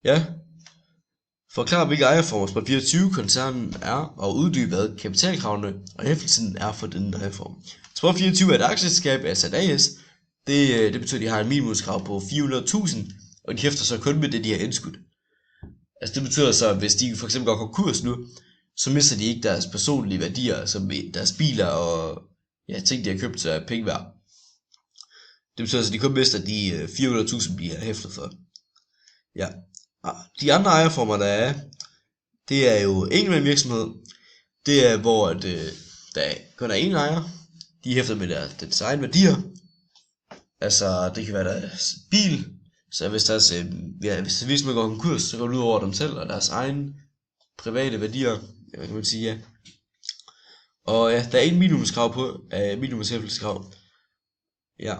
Ja, forklar hvilke ejerformer Spot24-koncernen er, og uddyb hvad kapitalkravene og hæftelsen er for denne ejerform. Spot24 er et aktieselskab af Sat AS. Det betyder, at de har en minimumskrav på 400.000, og de hæfter så kun med det, de har indskudt. Altså det betyder så, at hvis de for eksempel går konkurs nu, så mister de ikke deres personlige værdier, som deres biler og ting, de har købt, så er penge værd. Det betyder så, at de kun mister de 400.000, de har hæftet for. Ja. De andre ejerformer, der er, det er jo enkeltmandsvirksomhed. Det er, hvor der kun er én ejer. De hæfter med deres egen værdier. Altså, det kan være deres bil. Så hvis hvis virksomheden går konkurs, så går det ud over dem selv og deres egen private værdier. Hvad kan man sige, ja. Og ja, der er en minimumskrav på, minimumshæftelseskrav. Ja.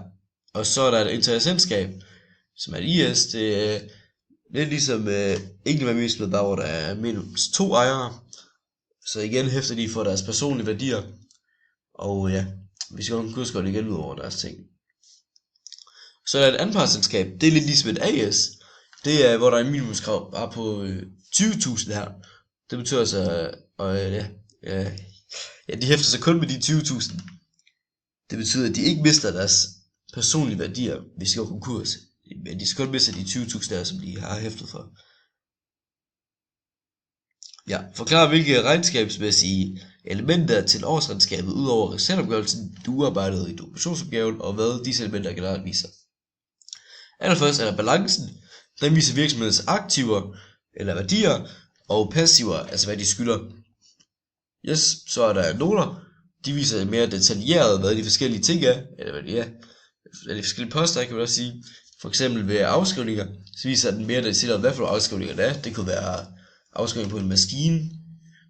Og så er der et interessentskab, som er et IS. Det er lidt ligesom enkeltmandsvirksomhed, der hvor der er minimum 2 ejere. Så igen hæfter de for deres personlige værdier. Og ja, hvis de går konkurs, går det igen ud over deres ting. Så er der et anpartsselskab. Det er lidt ligesom et AS. Det er, hvor der er en minimumskrav bare på 20.000 her. Det betyder altså, de hæfter sig kun med de 20.000. Det betyder, at de ikke mister deres personlige værdier, hvis de går konkurs. Men de skal kun miste de 20.000 der, som de har hæftet for. Ja, forklar hvilke regnskabsmæssige elementer til årsregnskabet ud over resultatopgørelsen, du uarbejdede i dokumentationsopgaven, og hvad disse elementer generelt viser. Allerførst er der balancen. Den viser virksomhedens aktiver eller værdier og passiver, altså hvad de skylder. Yes, så er der noter. De viser mere detaljeret, hvad de forskellige ting er, eller hvad de er. De forskellige poster, kan man også sige. For eksempel ved afskrivninger, så viser den mere detaljeret, hvad for afskrivninger det er. Det kunne være afskrivning på en maskine.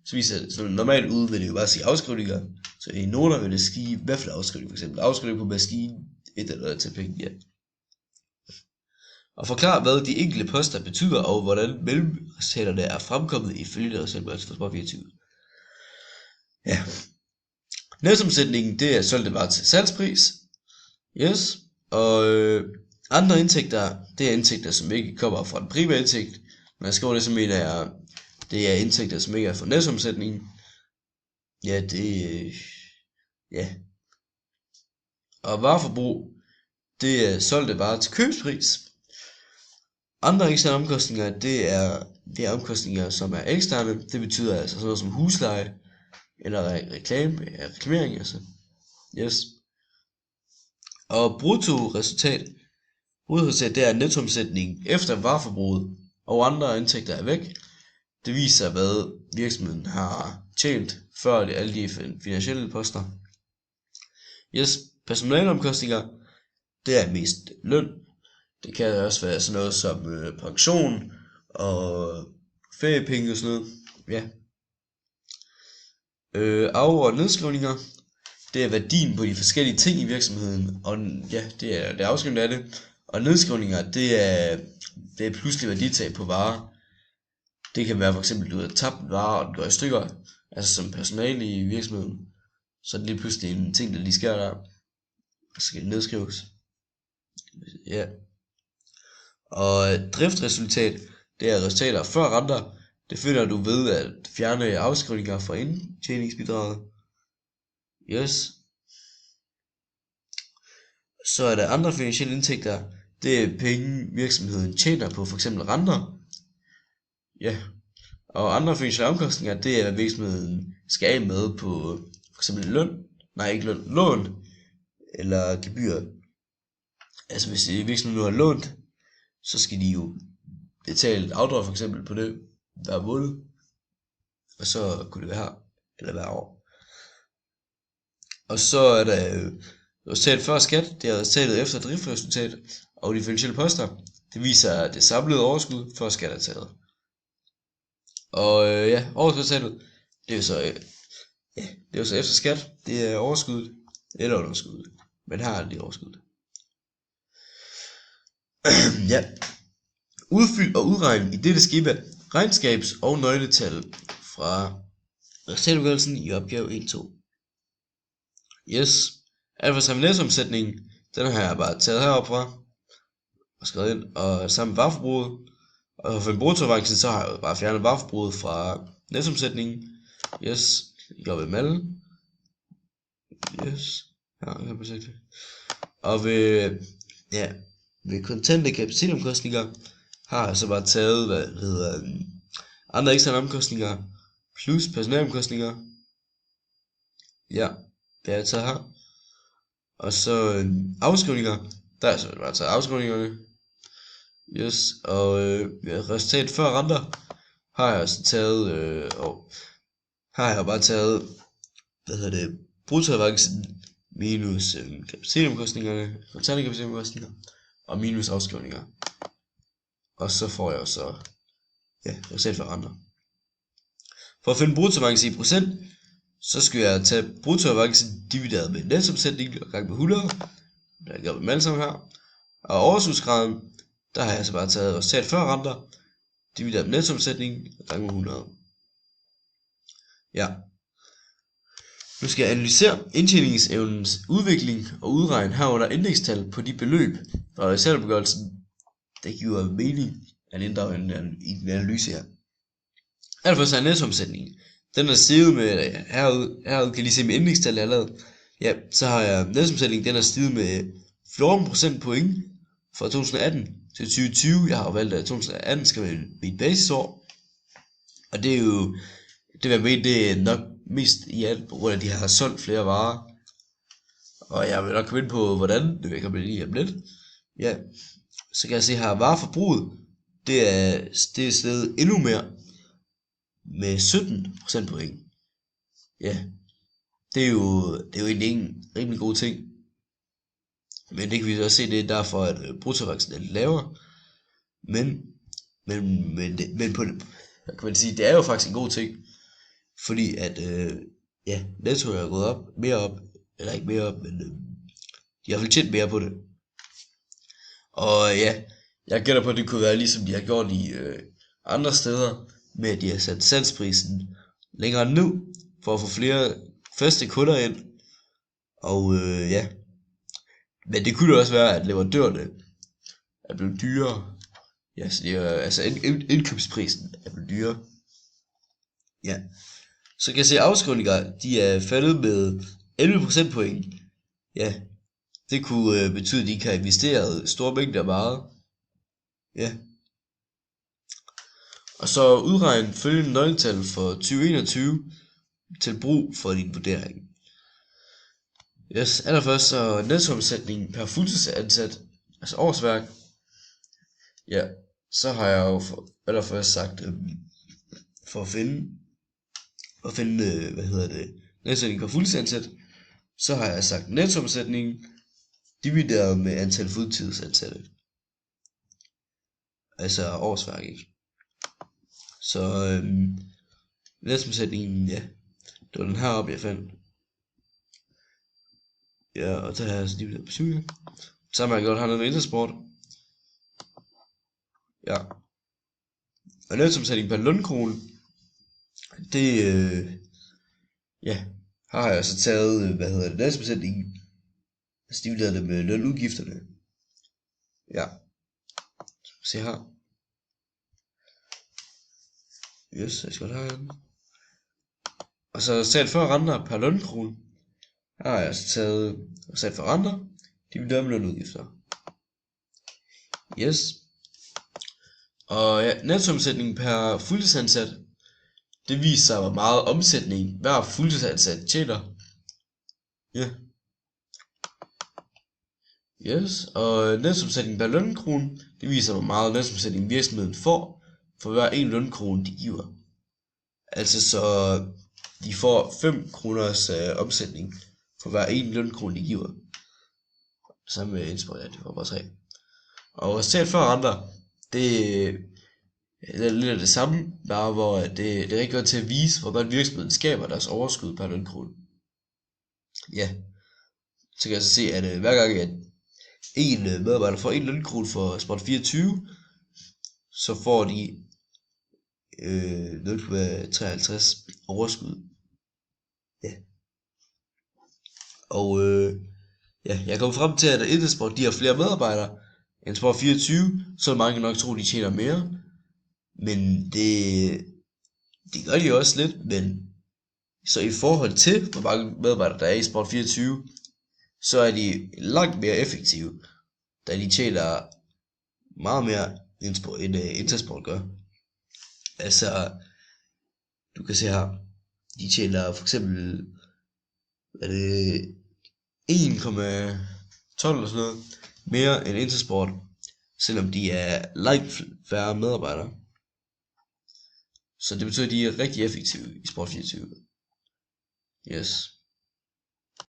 Så viser det, så normalt ude vil det jo bare sige afskrivninger. Så i noter vil det sige, hvad for afskrivning, for eksempel afskrivning på maskine, et eller andet til penge, ja. Og forklar, hvad de enkelte poster betyder, og hvordan mellemresultaterne er fremkommet ifølge resultatopgørelsen for Spot24. Ja. Netomsætningen, det er solgte varer til salgspris. Yes. Og andre indtægter, det er indtægter, som ikke kommer fra den primære indtægt. Når jeg skriver det, så mener jeg, det er indtægter, som ikke er fra netomsætningen. Ja, Og vareforbrug, det er solgte varer til købspris. Andre eksterne omkostninger, det er omkostninger, som er eksterne. Det betyder altså sådan noget som husleje, eller reklamering, altså. Yes. Og bruttoresultat, det er nettoomsætning efter vareforbruget og andre indtægter er væk. Det viser, hvad virksomheden har tjent før alle de finansielle poster. Yes, personaleomkostninger, det er mest løn. Det kan også være sådan noget som pension og feriepenge og sådan noget. Ja. Af- og nedskrivninger, det er værdien på de forskellige ting i virksomheden, og ja, det er afskrivning af det. Og nedskrivninger, det er pludselig værditab på varer. Det kan være for eksempel, du har tabt en vare, og den går i stykker, altså som personale i virksomheden. Så det er pludselig en ting, der lige sker der, og så skal det nedskrives. Ja. Og driftresultat, det er resultater før renter. Det finder du ved at fjerne afskrivninger fra indtjeningsbidraget. Yes. Så er der andre finansielle indtægter. Det er penge virksomheden tjener på for eksempel renter. Ja. Og andre finansielle omkostninger, det er hvad virksomheden skal af med på for eksempel lån eller gebyr. Altså hvis virksomheden nu har lånt, så skal de jo betale et afdrag for eksempel på det hver måned. Og så kunne det være her, eller hver år. Og så er der resultat før skat, det er resultatet efter driftresultat, og de finansielle poster, det viser det samlede overskud før skat er taget. Og årsresultatet, det er jo så efter skat, det er overskuddet eller underskuddet. Men her er det overskuddet. Ja. Udfyld og udregning i dette skema regnskabs- og nøgletal fra resultatopgørelsen i opgave 1-2. Yes. Altså nettoomsætningen, den har jeg bare taget heroppe fra og skrevet ind, og sammen med vareforbruget. Og for at finde bruttoavancen, så har jeg jo bare fjernet vareforbruget fra netomsætningen. Yes, jeg gør ved mallen. Yes, ja, jeg har besøgt det. Og ved kontante kapitalomkostninger har jeg så bare taget, hvad det hedder, andre eksterne omkostninger, plus personalomkostninger. Ja, det har jeg taget her. Og så afskrivninger, der har jeg så bare taget afskrivningerne. Yes, og resultat før renter har jeg så taget, og her har jeg bare taget, bruttoavancen minus kapitalomkostningerne, kontante kapitalomkostninger, og minus afskrivninger. Og så får jeg så, resultat før renter. For at finde bruttoavance i procent, så skal jeg tage bruttoavancen divideret med netomsætningen og gange med 100. Der gør vi dem alle sammen her. Og overskudsgraden, der har jeg så bare taget resultat før renter, divideret med netomsætningen og gange med 100. Ja. Nu skal jeg analysere indtjeningsevnens udvikling og udregne herunder indekstal på de beløb, og resultatopgørelsen, det giver mening at inddrage i den analyse her. Allerførst er netomsætningen. Den er steget med, herude kan I lige se med indekstal jeg har lavet. Ja, så har jeg netomsætningen, den er steget med 14% point fra 2018 til 2020. Jeg har valgt, at 2018 skal være mit basisår. Og det er jo, det vil jeg mene, det er nok mest i alt på grund af, at de har solgt flere varer. Og jeg vil nok komme ind på, hvordan, det vil jeg komme ind i om lidt. Ja, så kan jeg se her, vareforbruget, det er steget endnu mere med 17% point. Ja, det er jo egentlig en rimelig god ting. Men det kan vi også se, det er derfor, at bruttoavancen er lidt lavere. Men på det, kan man sige, det er jo faktisk en god ting. Fordi at, netto er gået op, mere op, eller ikke mere op, men de har i hvert fald tjent mere på det. Og ja, jeg gætter på, at det kunne være ligesom de har gjort i andre steder, med at de har sat salgsprisen længere ned, for at få flere faste kunder ind. Og men det kunne også være, at leverandørerne er blevet dyrere. Ja, så det er, altså indkøbsprisen er blevet dyrere. Ja. Så kan jeg se, at afskrivninger, de er faldet med 11% point. Ja, det kunne betyde, at de kan investere store mængder meget. Ja. Og så udregne følgende nøgletal for 2021 til brug for din vurdering. Yes, allerførst så nettoomsætningen per fuldtidsansat, altså årsværk. Ja, så har jeg jo allerførst sagt, for at finde nettoomsætningen per fuldtidsansat, så har jeg sagt nettoomsætningen divideret med antal fuldtidsansatte. Altså årsværk, ikke? Så nettoomsætningen, ja, det var den her op, jeg fandt. Ja, og så har jeg så divideret på 7. Så har jeg gjort hernede med Intersport. Ja. Og nettoomsætningen per lønkrone, det, ja, har jeg så taget, nettoomsætningen, altså divideret det med lønudgifterne. Ja. Se her. Yes, jeg skal have den. Og så sat for renter per lønkrone. Her har jeg så taget og sat for renter, divideret med lønudgifter. Yes. Og ja, nettoomsætningen per fuldtidsansat, det viser hvor meget omsætning hver fuldtidsansat tjener. Ja. Yes, og nettoomsætningen per lønkrone, det viser hvor meget nettoomsætning virksomheden får for hver en lønkrone de giver. Altså så de får 5 kroners omsætning for hver en lønkrone de giver. Sammen med Intersport, ja, det får bare 3. Og resultat før renter, det er lidt af det samme, bare hvor det er rigtig godt til at vise, hvor godt virksomheden skaber deres overskud per lønkrone. Ja, så kan jeg så se, at hver gang at en medarbejder får en lønkrone for Sport24, så får de 0,53 overskud. Ja. Og jeg kom frem til, at Intersport, de har flere medarbejdere end Sport24, så mange nok tror, de tjener mere. Men det gør de også lidt, men så i forhold til, hvor mange medarbejdere der er i Sport24, så er de langt mere effektive, da de tjener meget mere end Intersport gør. Altså, du kan se her, de tjener for eksempel, hvad er det, 1,12 eller sådan noget, mere end Intersport, selvom de er langt færre medarbejdere. Så det betyder, at de er rigtig effektive i Sport24. Yes.